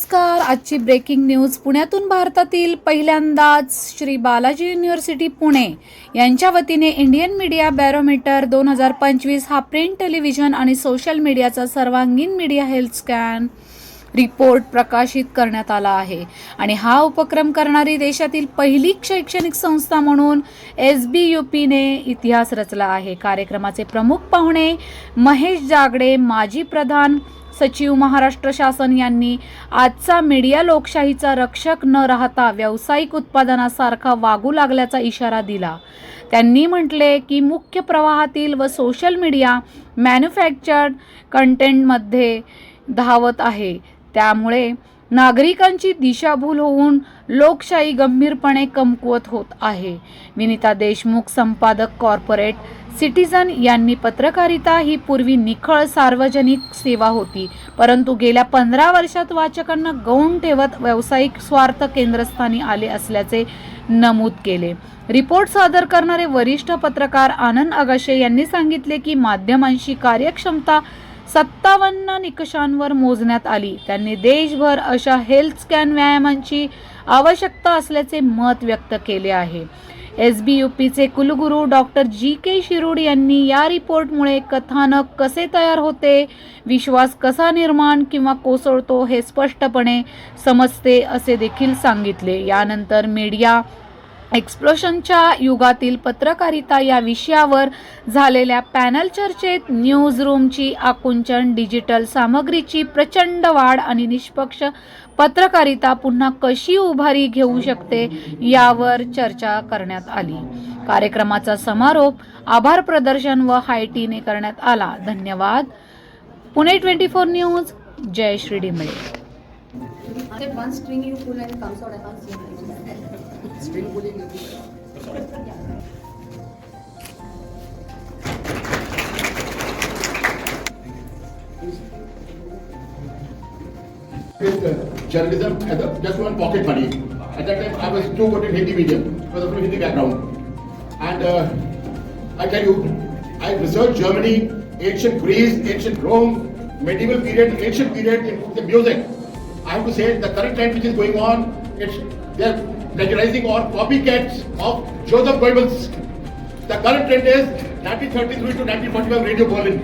नमस्कार. आजची breaking news पुण्यातून भारतातील पहिल्यांदाच श्री बालाजी युनिव्हर्सिटी पुणे यांच्या वतीने इंडियन मीडिया बॅरोमीटर 2025 हा प्रिंट, टेलिव्हिजन आणि सोशल मीडियाचा सर्वांगीण मीडिया हेल्थ स्कॅन रिपोर्ट प्रकाशित करण्यात आला आहे आणि हा उपक्रम करणारी देशातील पहिली शैक्षणिक संस्था म्हणून SBUPने इतिहास रचला आहे. कार्यक्रमाचे प्रमुख पाहुणे महेश जागडे, माजी प्रधान सचिव महाराष्ट्र शासन यांनी आजचा मीडिया लोकशाहीचा रक्षक न राहता व्यावसायिक उत्पादनासारखा वागू लागल्याचा इशारा दिला. त्यांनी म्हटले की मुख्य प्रवाहातील व सोशल मीडिया मॅन्युफॅक्चर्ड कंटेंटमध्ये धावत आहे. त्यामुळे नागरिकांची दिशाभूल होऊन लोकशाही गंभीरपणे कमकुवत होत आहे. विनीता देशमुख, संपादक, कॉर्पोरेट सिटीजन यांनी पत्रकारिता ही पूर्वी निखळ सार्वजनिक सेवा होती, परंतु गेल्या 15 वर्षात वाचकांना गौण ठेवत व्यावसायिक स्वार्थ केंद्रस्थानी आले असल्याचे नमूद केले. रिपोर्ट सादर करणारे वरिष्ठ पत्रकार आनंद अगाशे यांनी सांगितले की माध्यमांची कार्यक्षमता 57 निकषांवर मोजण्यात आली. त्यांनी देशभर अशा हेल्थ स्कॅन व्यायामांची आवश्यकता असल्याचे मत व्यक्त केले आहे. SBUPचे कुलगुरू डॉक्टर GK शिरूड यांनी या रिपोर्टमुळे कथानक कसे तयार होते, विश्वास कसा निर्माण किंवा कोसळतो हे स्पष्टपणे समजते असे देखील सांगितले. यानंतर मीडिया एक्सप्लोशनच्या युगातील पत्रकारिता या विषयावर झालेल्या पॅनल चर्चेत न्यूज रूमची आकुंचन, डिजिटल सामग्रीची प्रचंड वाढ आणि निष्पक्ष पत्रकारिता पुन्हा कशी उभारी घेऊ शकते यावर चर्चा करण्यात आली. कार्यक्रमाचा समारोप आभार प्रदर्शन व हायटीने करण्यात आला. धन्यवाद. Pune 24 news, Jai Shri Dimle. Journalism as just one pocket money. At that time, I was too good in Hindi medium because of my Hindi background. And I tell you, I researched Germany, ancient Greece, ancient Rome, medieval period, ancient period in the music. I have to say the current trend which is going on, they are plagiarizing or copycats of Joseph Goebbels. The current trend is 1933 to 1945 Radio Berlin.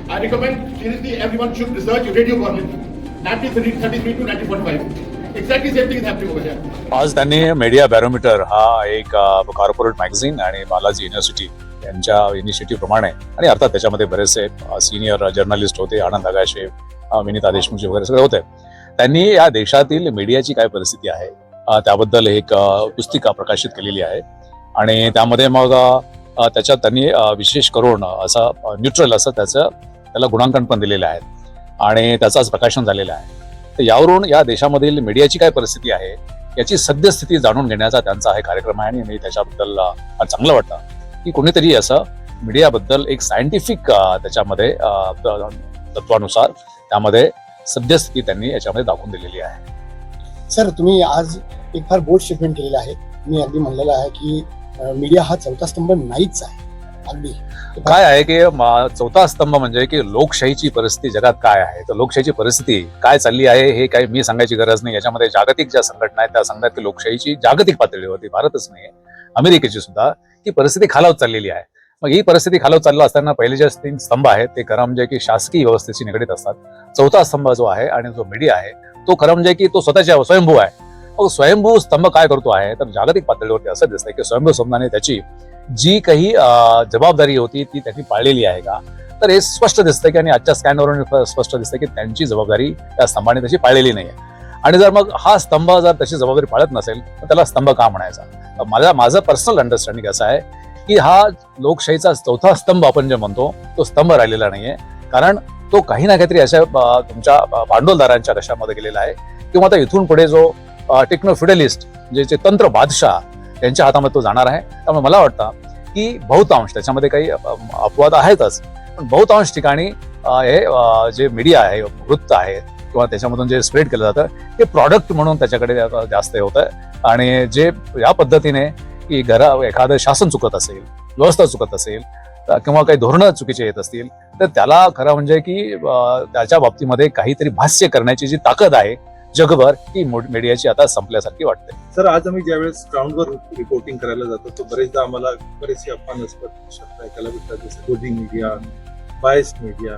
I recommend seriously everyone should research Radio Berlin. 1933 to 1945. Exactly same thing is happening over here. आज त्यांनी media barometer हा एक corporate magazine आणि Balaji university यांच्या initiative प्रमाणे आणि अर्थात त्याच्यामध्ये बरेचसे सिनियर जर्नलिस्ट होते, आनंद अगाशे, विनीता देशमुख वगैरे सगळे होते. त्यांनी या देशातील मीडियाची काय परिस्थिती आहे त्याबद्दल एक पुस्तिका प्रकाशित केलेली आहे आणि त्यामध्ये मग त्याच्यात त्यांनी विशेष करून असं न्यूट्रल असं त्याला गुणांकन पण दिलेले आहेत आणि त्याचाच प्रकाशन झालेलं आहे. तर यावरून या देशामधील मीडियाची काय परिस्थिती आहे याची सद्यस्थिती जाणून घेण्याचा त्यांचा हा कार्यक्रम आहे आणि मी त्याच्याबद्दल चांगलं वाटतं की कोणीतरी असं मीडियाबद्दल एक सायंटिफिक त्याच्यामध्ये तत्वानुसार त्यामध्ये सद्यस्थिती त्यांनी याच्यामध्ये दाखवून दिलेली आहे. सर, तुम्ही आज एक फार बोल्ड स्टेटमेंट केलेलं आहे. मी अगदी म्हणलेलं आहे की मीडिया हा चौथा स्तंभ नाहीच आहे. अगदी काय आहे की चौथा स्तंभ म्हणजे की लोकशाहीची परिस्थिती जगात काय आहे, तर लोकशाहीची परिस्थिती काय चालली आहे हे काही मी सांगायची गरज नाही. याच्यामध्ये जागतिक ज्या संघटना आहेत त्या सांगतात की लोकशाहीची जागतिक पातळीवरती, भारतच नाही अमेरिकेची सुद्धा, ही परिस्थिती खालावत चाललेली आहे. मग ही परिस्थिती खालावत चालली असताना पहिले जे 3 स्तंभ आहेत ते खरं म्हणजे की शासकीय व्यवस्थेशी निगडीत असतात. चौथा स्तंभ जो आहे आणि जो मीडिया आहे तो खरं म्हणजे की तो स्वतःच्या स्वयंभू आहे. मग स्वयंभू स्तंभ काय करतो आहे तर जागतिक पातळीवरती असं दिसतंय की स्वयंभू स्तंभाने त्याची जी काही जबाबदारी होती ती त्यांनी पाळलेली आहे का, तर हे स्पष्ट दिसतंय की आणि आजच्या स्कॅनवरून स्पष्ट दिसतंय की त्यांची जबाबदारी त्या स्तंभाने तशी पाळलेली नाही आहे. आणि जर मग हा स्तंभ जर तशी जबाबदारी पाळत नसेल तर त्याला स्तंभ का म्हणायचा. माझं पर्सनल अंडरस्टँडिंग असं आहे की हा लोकशाहीचा चौथा स्तंभ आपण जे म्हणतो तो स्तंभ राहिलेला नाहीये, कारण तो काही ना काहीतरी अशा तुमच्या भांडवलदारांच्या कशामध्ये गेलेला आहे किंवा आता इथून पुढे जो टेक्नो फिडलिस्ट जे तंत्र बादशाह त्यांच्या हातामध्ये तो जाणार आहे. त्यामुळे मला वाटतं की बहुतांश त्याच्यामध्ये काही अपवाद आहेतच, पण बहुतांश ठिकाणी हे जे मीडिया आहे, वृत्त आहे किंवा त्याच्यामधून जे स्प्रेड केलं जातं हे प्रॉडक्ट म्हणून त्याच्याकडे जास्त होत आहे. आणि जे या पद्धतीने की एखादं शासन चुकत असेल, व्यवस्था चुकत असेल किंवा काही धोरणं चुकीचे येत असतील तर त्याला खरं म्हणजे की त्याच्या बाबतीमध्ये काहीतरी भाष्य करण्याची जी ताकद आहे जगभर ही मीडियाची आता संपल्यासारखी वाटते. सर, आज आम्ही ज्यावेळेस ग्राउंडवर रिपोर्टिंग करायला जातो तो बरेचदा आम्हाला बरेचसे अपमानास्पद शब्द ऐकायला भेटतात, जसं ट्रोलिंग मीडिया, बायस मीडिया.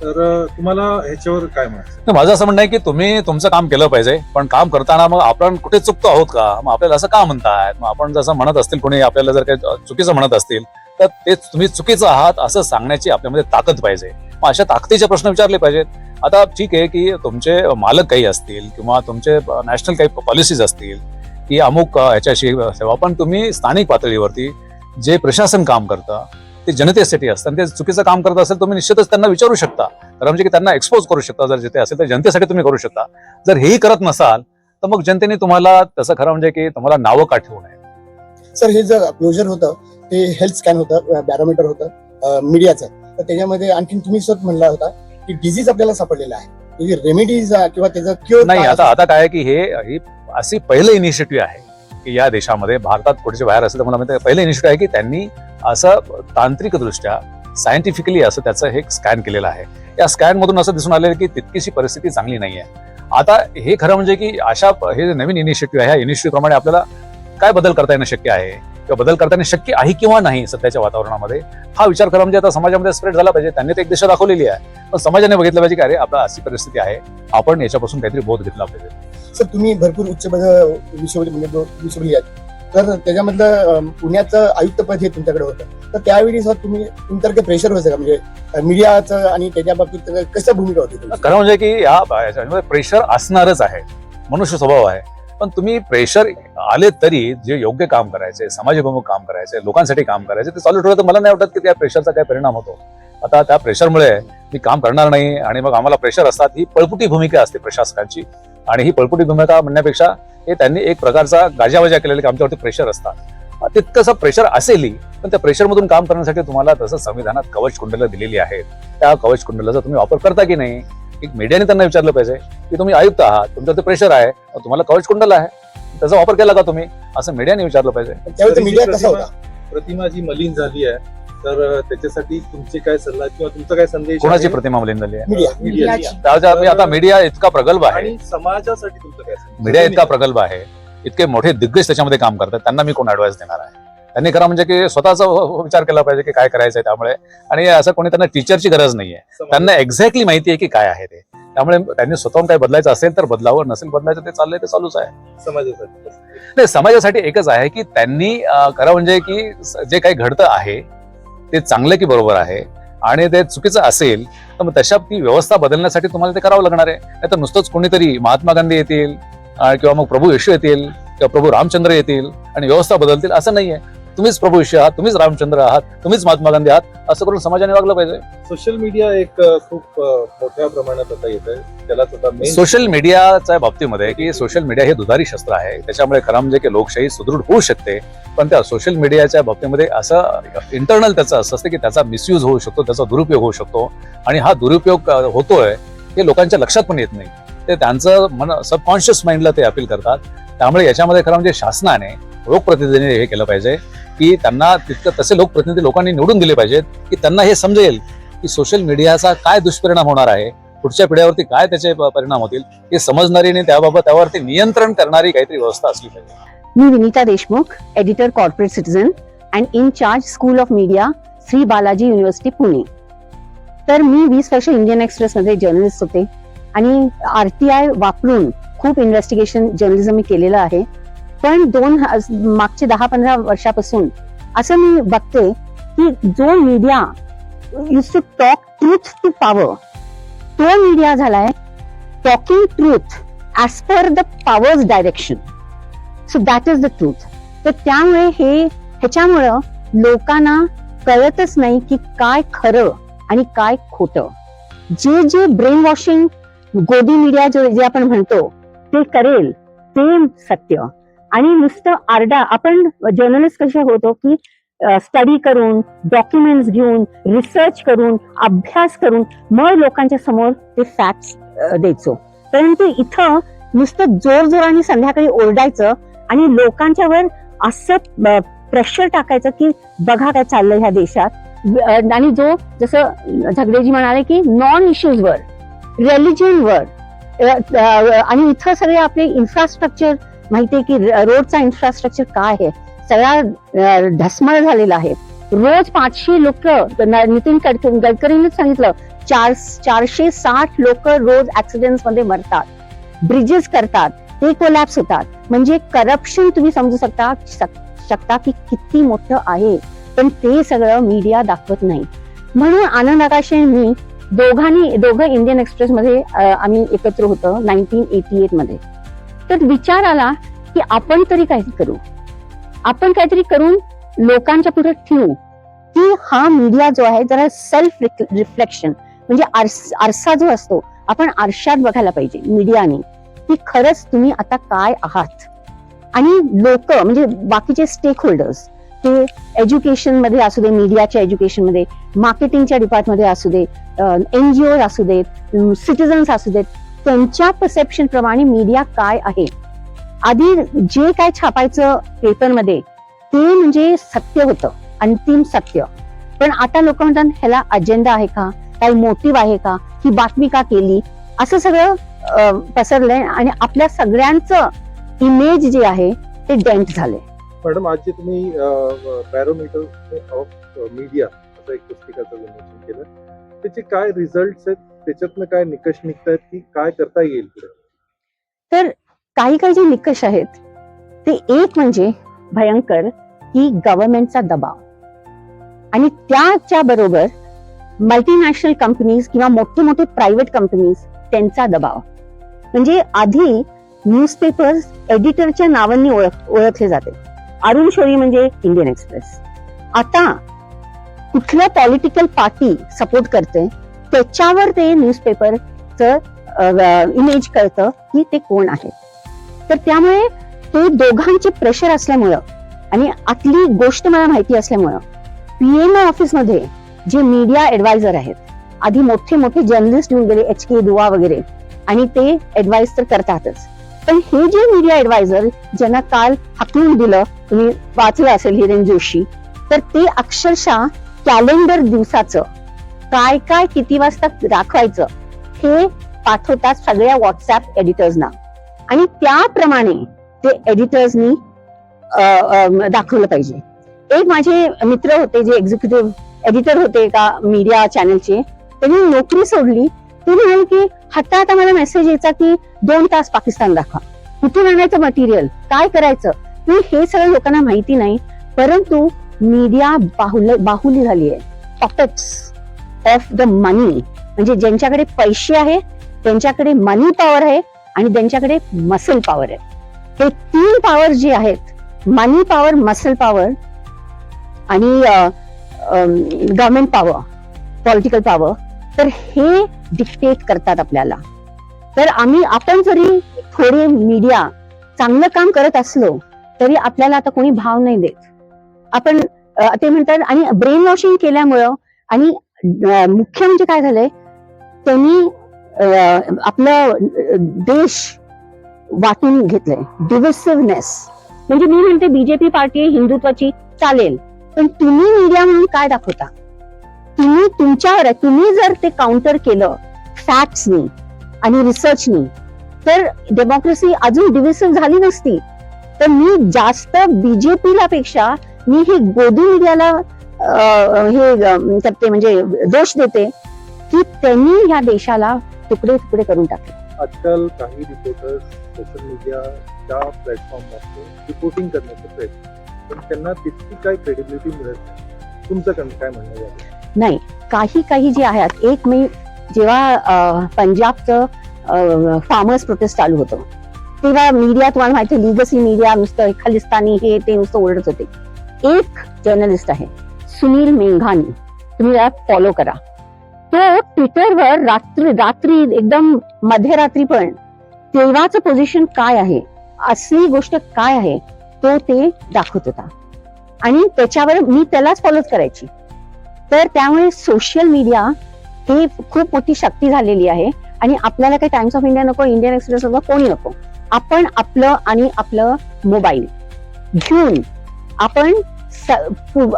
तर तुम्हाला ह्याच्यावर काय म्हणायचं? तर माझं असं म्हणणं आहे की तुम्ही तुमचं काम केलं पाहिजे, पण काम करताना मग आपण कुठे चुकतो आहोत का, मग आपल्याला असं का म्हणताय, मग आपण जसं म्हणत असतील कोणी आपल्याला जर काही चुकीचं म्हणत असतील तर ते तुम्ही चुकीचं आहात असं सांगण्याची आपल्यामध्ये ताकद पाहिजे. मग अशा ताकदीचे प्रश्न विचारले पाहिजेत. आता ठीक आहे की तुमचे मालक काही असतील किंवा तुमचे नॅशनल काही पॉलिसीज असतील की अमुक ह्याच्याशी सेवा, पण तुम्ही स्थानिक पातळीवरती जे प्रशासन काम करतं ते जनतेसाठी असतं आणि ते चुकीचं काम करत असेल तुम्ही निश्चितच त्यांना विचारू शकता, तर म्हणजे की त्यांना एक्सपोज करू शकता. जर जिथे असेल तर जनतेसाठी तुम्ही करू शकता. जर हेही करत नसाल तर मग जनतेने तुम्हाला तसं खरं म्हणजे की तुम्हाला नावं का ठेवू नये. सर, हे जे क्लोजर होतं ते हेल्थ स्कॅन होतं, बॅरोमीटर होतं मीडियाचं, तर त्याच्यामध्ये आणखी तुम्ही सर म्हणला होता की डिझीज आपल्याला सापडलेला आहे, त्याची रेमेडीज किंवा त्याचं क्युअर नाही. आता काय आहे की ही अशी पहिलं इनिशिएटिव्ह आहे की या देशामध्ये, भारतात कुठचे बाहेर असेल तर मला माहिती पहिलं इनिशिएटिव्ह आहे की त्यांनी असं तांत्रिकदृष्ट्या सायंटिफिकली असं त्याचं हे स्कॅन केलेलं आहे. या स्कॅन मधून असं दिसून आलेलं की तितकीशी परिस्थिती चांगली नाहीये. आता हे खरं म्हणजे की अशा हे नवीन इनिशिएटिव्ह आहे, ह्या इनिशिएटिव्ह प्रमाणे आपल्याला काय बदल करता येणं शक्य आहे किंवा बदल करता येणं शक्य आहे किंवा नाही सध्याच्या वातावरणामध्ये, हा विचार खरं म्हणजे आता समाजामध्ये स्प्रेड झाला पाहिजे. त्यांनी तर एक दिशा दाखवलेली आहे, पण समाजाने बघितलं पाहिजे की अरे आपला अशी परिस्थिती आहे, आपण याच्यापासून काहीतरी बोध घेतला पाहिजे. सर, तुम्ही भरपूर उच्च विश्वविद्यालय आहेत, तर त्याच्यामधलं पुण्याचं आयुक्तपद हे तुमच्याकडे होतं, तर त्यावेळी सर तुमच्याकडे प्रेशर व्हायचं का, म्हणजे मीडियाचं आणि त्याच्या बाबतीत कसं भूमिका होती तुमची? खरं म्हणजे की याच्यामध्ये प्रेशर असणारच आहे, मनुष्य स्वभाव आहे. पण तुम्ही प्रेशर आले तरी जे योग्य काम करायचे, समाजाभिमुख काम करायचे, लोकांसाठी काम करायचे ते चालू ठेवलं तर मला नाही वाटत की त्या प्रेशरचा काय परिणाम होतो. आता त्या प्रेशरमुळे मी काम करणार नाही आणि मग आम्हाला प्रेशर असतात, ही पळपुटी भूमिका असते प्रशासकांची. आणि ही पळपुटी भूमिका म्हणण्यापेक्षा हे त्यांनी एक प्रकारचा गाजावाजा केलेला की आमच्यावरती प्रेशर असतात. तितकंसं प्रेशर असेलही, पण त्या प्रेशरमधून काम करण्यासाठी तुम्हाला तसं संविधानात कवच कुंडलं दिलेली आहेत. त्या कवच कुंडलाचा तुम्ही वापर करता की नाही, एक मीडियाने त्यांना विचारलं पाहिजे की तुम्ही आयुक्त आहात, तुमच्यावरती प्रेशर आहे, तुम्हाला कवच कुंडल आहे, त्याचा वापर केला का तुम्ही, असं मीडियाने विचारलं पाहिजे. त्यावेळी मीडिया कसा होता? प्रतिमा जी मलिन झाली आहे, तर त्याच्यासाठी तुमचे काय सल्ला किंवा तुमचा काय संदेश? कोणाची प्रतिमा मलिन झाली आहे? मीडिया. आता मीडिया इतका प्रगल्भ आहे, आणि समाजासाठी तुमचं काय संदेश? मीडिया इतका प्रगल्भ आहे, इतके मोठे दिग्गज त्याच्यामध्ये काम करतात, त्यांना मी कोण ऍडवाइस देणार आहे? त्यांनी खरं म्हणजे की स्वतःचा विचार केला पाहिजे की काय करायचंय. त्यामुळे आणि असं कोणी त्यांना टीचरची गरज नाहीये, त्यांना एक्झॅक्टली माहिती आहे की काय आहे ते. त्यामुळे त्यांनी स्वतःहून काय बदलायचं असेल तर बदलावं, नसेल बदलायचं ते चाललंय ते चालूच आहे. समाजासाठी नाही, समाजासाठी एकच आहे की त्यांनी खरं म्हणजे की जे काही घडतं आहे ते चांगलं की बरोबर आहे, आणि ते चुकीचं असेल तर मग तशा ती व्यवस्था बदलण्यासाठी तुम्हाला ते करावं लागणार आहे. नाही तर नुसतंच कोणीतरी महात्मा गांधी येतील किंवा मग प्रभू येशू येतील किंवा प्रभू रामचंद्र येतील आणि व्यवस्था बदलतील असं नाहीये. तुम्हीच प्रभू येशू आहात, तुम्हीच रामचंद्र आहात, तुम्हीच महात्मा गांधी आहात, असं करून समाजाने वागलं पाहिजे. सोशल मीडिया एक खूप मोठ्या प्रमाणात आता येत आहे, त्यालाच आता मेन सोशल मीडियाच्या बाबतीमध्ये की सोशल मीडिया हे दुधारी शस्त्र आहे. त्याच्यामुळे खरं म्हणजे की लोकशाही सुदृढ होऊ शकते, पण त्या सोशल मीडियाच्या बाबतीमध्ये असं इंटरनल त्याचं असं असतं की त्याचा मिसयूज होऊ शकतो, त्याचा दुरुपयोग होऊ शकतो, आणि हा दुरुपयोग होतोय हे लोकांच्या लक्षात पण येत नाही. ते त्यांचं मन सबकॉन्शियस माइंडला ते अपील करतात. त्यामुळे याच्यामध्ये खरं म्हणजे शासनाने, लोकप्रतिनिधीने हे केलं पाहिजे की त्यांना तितकं तसे लोकप्रतिनिधी लोकांनी निवडून दिले पाहिजेत की त्यांना हे समजेल की सोशल मीडियाचा काय दुष्परिणाम होणार आहे, पुढच्या पिढ्यावरती काय त्याचे परिणाम होतील हे समजणारी आणि त्यावरती नियंत्रण करणारी काहीतरी व्यवस्था असली पाहिजे. मी Vinita Deshmukh, editor corporate citizen and in charge school of media, Shri Balaji university Pune. तर मी 20 वर्ष इंडियन एक्सप्रेस मध्ये जर्नलिस्ट होते आणि RTI वापरून खूप इन्व्हेस्टिगेशन जर्नलिझम मी केलेलं आहे. पण मागचे 10-15 वर्षापासून असं मी बघते की जो media use to talk truth to power, तो मीडिया झालाय talking truth as per the power's direction. So that is the truth. तर त्यामुळे ह्याच्यामुळं लोकांना कळतच नाही की काय खरं आणि काय खोटं. जे ब्रेन वॉशिंग गोदी मीडिया जे आपण म्हणतो ते करेल ते सत्य. आणि नुसतं आरडा, आपण जर्नलिस्ट कसे होतो की स्टडी करून, डॉक्युमेंट्स घेऊन, रिसर्च करून, अभ्यास करून मग लोकांच्या समोर ते फॅक्ट्स द्यायचो. परंतु इथं नुसतं जोरजोराने संध्याकाळी ओरडायचं आणि लोकांच्यावर असं प्रेशर टाकायचं की बघा काय चाललंय ह्या देशात. आणि जसं झगडेजी म्हणाले की नॉन इश्यूजवर, रिलिजनवर, आणि इथं सगळे आपले इन्फ्रास्ट्रक्चर माहितीये की रोडचा इन्फ्रास्ट्रक्चर काय आहे, सगळा ढसमळ झालेला आहे. रोज 500 लोक, नितीन गडकरींनीच सांगितलं, 460 लोक रोज ऍक्सिडेंट मध्ये मरतात. ब्रिजेस करतात, ते कोलॅप्स होतात. म्हणजे करप्शन तुम्ही समजू शकता की किती मोठं आहे. पण ते सगळं मीडिया दाखवत नाही. म्हणून आनंद आकाशे मी दोघं इंडियन एक्सप्रेस मध्ये आम्ही एकत्र होतो 1988 मध्ये. तर विचार आला की आपण तरी काहीतरी करू, आपण काहीतरी करून लोकांच्या पुढे ठेवू की हा मीडिया जो आहे जरा सेल्फ रिफ्लेक्शन, म्हणजे आरसा जो असतो, आपण आरशात बघायला पाहिजे मीडियाने की खरंच तुम्ही आता काय आहात. आणि लोक म्हणजे बाकीचे स्टेक होल्डर्स, ते एज्युकेशन मध्ये असू दे, मीडियाच्या एज्युकेशन मध्ये, मार्केटिंगच्या डिपार्टमेंटमध्ये असू दे, NGO असू देत, सिटिझन्स असू देत, त्यांच्या परसेप्शन प्रमाणे मीडिया काय आहे. आधी जे काय छापायचं पेपरमध्ये ते म्हणजे सत्य होतं, अंतिम सत्य. पण आता लोक म्हणतात ह्याला अजेंडा आहे का, काही मोटिव्ह आहे का, ही बातमी का केली, असं सगळं पसरलंय आणि आपल्या सगळ्यांचं इमेज जे आहे ते डेंट झालंय. मॅडम, आज जे तुम्ही बॅरोमीटर ऑफ मीडिया असं एक पुस्तिकाचं विमोचन केलं, त्याचे काय रिझल्ट आहेत, त्याच्यातनं काय निकष निघतायत की काय करता येईल पुढे? तर काही जे निकष आहेत ते एक म्हणजे भयंकर की गव्हर्नमेंटचा दबाव, आणि त्याच्या बरोबर मल्टीनॅशनल कंपनीज किंवा मोठे मोठे प्रायव्हेट कंपनीज त्यांचा दबाव. म्हणजे आधी न्यूजपेपर्स एडिटरच्या नावांनी ओळखले जाते. अरुण शौरी म्हणजे इंडियन एक्सप्रेस. आता कुठल्या पॉलिटिकल पार्टी सपोर्ट करते त्याच्यावर ते न्यूजपेपरचं इमेज कळतं की ते कोण आहे. तर त्यामुळे ते दोघांचे प्रेशर असल्यामुळं आणि आतली गोष्ट मला माहिती असल्यामुळं PMO ऑफिसमध्ये जे मीडिया ऍडवायझर आहेत, आधी मोठे मोठे जर्नलिस्ट येऊन गेले, HK दुआ वगैरे, आणि ते ऍडवाइज तर करतातच. पण हे जे मीडिया ऍडवायझर ज्यांना काल हाकलून दिलं, तुम्ही वाचलं असेल हिरेन जोशी, तर ते अक्षरशः कॅलेंडर दिवसाचं काय काय किती वाजता दाखवायचं हे पाठवतात सगळ्या व्हॉट्सअप एडिटर्सना, आणि त्याप्रमाणे ते एडिटर्सनी दाखवलं पाहिजे. एक माझे मित्र होते जे एक्झिक्युटिव्ह एडिटर होते एका मीडिया चॅनलचे, त्यांनी नोकरी सोडली. ते म्हणाले की आता मला मेसेज यायचा की 2 तास पाकिस्तान दाखवा, कुठून आणायचं मटेरियल, काय करायचं, हे सगळं लोकांना माहिती नाही. परंतु मीडिया बाहुली झाली आहे, पपेट्स ऑफ द मनी. म्हणजे ज्यांच्याकडे पैसे आहे, त्यांच्याकडे मनी पॉवर आहे आणि त्यांच्याकडे मसल पॉवर आहे. हे 3 पॉवर जे आहेत, मनी पॉवर, मसल पॉवर आणि गव्हर्नमेंट पॉवर, पॉलिटिकल पॉवर, तर हे डिक्टेट करतात आपल्याला. तर आपण जरी थोडे मीडिया चांगलं काम करत असलो तरी आपल्याला आता कोणी भाव नाही देत. आपण ते म्हणतात, आणि ब्रेन वॉशिंग केल्यामुळं, आणि मुख्य म्हणजे काय झालंय, त्यांनी आपलं देश वाटून घेतलंय. डिव्हिसिव्हनेस. म्हणजे मी म्हणते बीजेपी पार्टी हिंदुत्वाची चालेल, पण तुम्ही मीडिया म्हणून काय दाखवता? तुम्ही तुमच्यावर आहे. तुम्ही जर ते काउंटर केलं फॅक्ट्सनी आणि रिसर्चनी, तर डेमोक्रेसी अजून डिव्हिसिव्ह झाली नसती. तर मी जास्त बीजेपीला पेक्षा मी हे गोदी मीडियाला हे करते, म्हणजे दोष देते की त्यांनी ह्या देशाला तुकडे तुकडे करून टाकले. आजकाल काही रिपोर्टर्स सोशल मीडियाच्या प्लॅटफॉर्मवर रिपोर्टिंग करण्याचा प्रयत्न, पण त्यांना तितकी काय क्रेडिबिलिटी मिळत नाही. तुमचं काय म्हणणं आहे? नाही, काही जे आहेत, एक मी जेव्हा पंजाबचं फार्मर्स प्रोटेस्ट चालू होतं तेव्हा मीडिया, तुम्हाला माहिती, लिगसी मीडिया नुसतं खालिस्तानी हे ते नुसतं ओरडत होते. एक जर्नलिस्ट आहे सुनील मेंघानी, तुम्ही त्याला फॉलो करा. तो ट्विटरवर रात्री एकदम मध्यरात्री पण तेव्हाचं पोझिशन काय आहे, असली गोष्ट काय आहे, तो ते दाखवत होता, आणि त्याच्यावर मी त्यालाच फॉलोच करायची. तर त्यामुळे सोशल मीडिया हे खूप मोठी शक्ती झालेली आहे. आणि आपल्याला काही टाइम्स ऑफ इंडिया नको, इंडियन एक्सप्रेस नको, कोणी नको. आपण आपलं आणि आपलं मोबाईल घेऊन आपण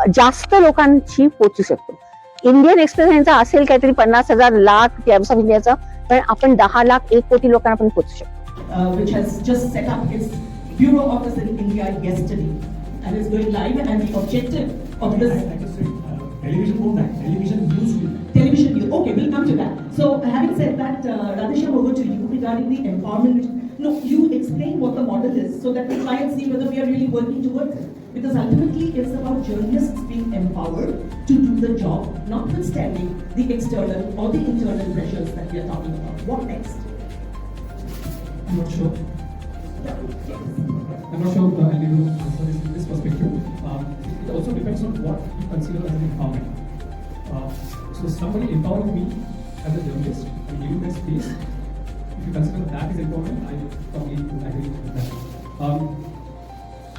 जास्त लोकांशी पोहोचू शकतो. इंडियन एक्सप्रेस यांचा असेल काहीतरी 50,000 लाख टाइम्स ऑफ इंडियाचा, पण आपण 10 लाख 1 कोटी लोकांना पण पोहोचू शकतो. Which has just set up its bureau office in India yesterday and is going live. And the objective of this television format, television news. television news. Okay, we'll come to that. So, having said that, Radhesham, over to you regarding the empowerment. No, you explain what the model is so that we try and see whether we are really working towards it. Because ultimately, it's about journalists being empowered to do the job, notwithstanding the external or the internal pressures that we are talking about. What next? I'm not sure. I'm not sure I'll be able to answer this perspective. It also depends on what you consider as an empowerment. So somebody empowering me as a journalist and giving me space, if you consider that is empowerment, I probably agree with that.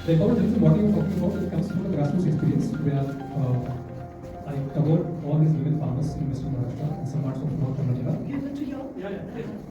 The empowerment journalism, what you are talking about, it comes from the grassroots experience where I covered all these women farmers in Western Maharashtra and some parts of North Karnataka. Give it to you. Yeah.